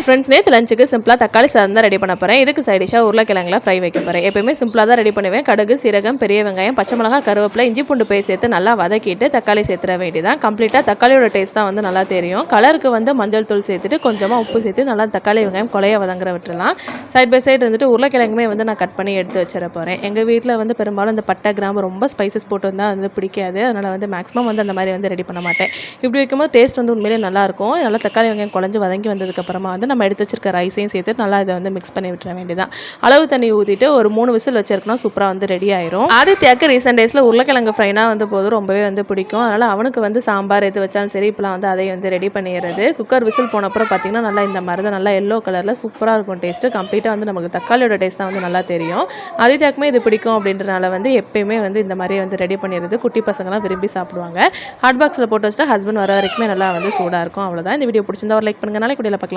Hi friends, நேற்று லஞ்சுக்கு சிம்பிளாக தக்காளி சாதம் தான் ரெடி பண்ண போகிறேன். இதுக்கு சைடிஷாக உருளைக்கிழங்குல ஃப்ரை வைக்க போகிறேன். எப்பயுமே சிம்பிளாக தான் ரெடி பண்ணுவேன். கடுகு, சீரகம், பெரிய வெங்காயம், பச்சை மிளகாய், கருவேப்பிலை, இஞ்சி பூண்டு பேஸ்ட் சேர்த்து நல்லா வதக்கிட்டு தக்காளி சேர்த்துற வேண்டியதான். கம்ப்ளீட்டாக தக்காளியோட டேஸ்ட் தான் வந்து நல்லா தெரியும். கலருக்கு வந்து மஞ்சள் தூள் சேர்த்துட்டு கொஞ்சமாக உப்பு சேர்த்து நல்லா தக்காளி வெங்காயம் கொலைய வதங்குற விட்டுலாம். சைட் பை சைடு வந்துட்டு உருளைக்கிழங்குமே வந்து நான் கட் பண்ணி எடுத்து வச்சிட போகிறேன். எங்கள் வீட்டில் வந்து பெரும்பாலும் இந்த பட்டை கிராம்பு ரொம்ப ஸ்பைசஸ் போட்டு வந்தால் வந்து பிடிக்காது. அதனால் வந்து மேக்ஸிமம் வந்து அந்த மாதிரி வந்து ரெடி பண்ண மாட்டேன். இப்படி வைக்கும்போது டேஸ்ட் வந்து உண்மையிலே நல்லாயிருக்கும். நல்லா தக்காளி வெங்காயம் குழஞ்சி வதங்கி வந்ததுக்கப்புறமா வந்து நம்ம எடுத்து வச்சிருக்க ரைஸையும் சேர்த்து நல்லா இதை வந்து மிக்ஸ் பண்ணி விட்டுற வேண்டியதான். அளவு தண்ணி ஊற்றிட்டு ஒரு 3 விசில் வச்சிருக்கணும். சூப்பராக வந்து ரெடி ஆயிரும். ஆதித்யாக்கு ரீசெண்ட் டேஸில் உருளைக்கிழங்கு ஃப்ரைனா வந்து போதும் ரொம்பவே வந்து பிடிக்கும். அதனால் அவனுக்கு வந்து சாம்பார் எது வச்சாலும் சரி இப்போலாம் வந்து அதை வந்து ரெடி பண்ணிடுறது. குக்கர் விசில் போனப்புறம் பார்த்தீங்கன்னா நல்லா இந்த மாதிரி தான் நல்லா எல்லோ கலரில் சூப்பராக இருக்கும் டேஸ்ட்டு. கம்ப்ளீட்டாக வந்து நமக்கு தக்காளியோட டேஸ்ட் தான் வந்து நல்லா தெரியும். ஆதித்யாக்குமே இது பிடிக்கும் அப்படின்றனால வந்து எப்பயுமே வந்து இந்த மாதிரி வந்து ரெடி பண்ணிடுறது. குட்டி பசங்களாம் விரும்பி சாப்பிடுவாங்க. ஹாட் பாக்ஸில் போட்டு வச்சுட்டு ஹஸ்பண்ட் வர வரைக்குமே நல்லா வந்து சூடாக இருக்கும். அவ்வளோதான். இந்த வீடியோ பிடிச்சிருந்தா ஒரு லைக் பண்ணுங்க. நாளைக்கு வீடியோவில் பார்க்கலாம்.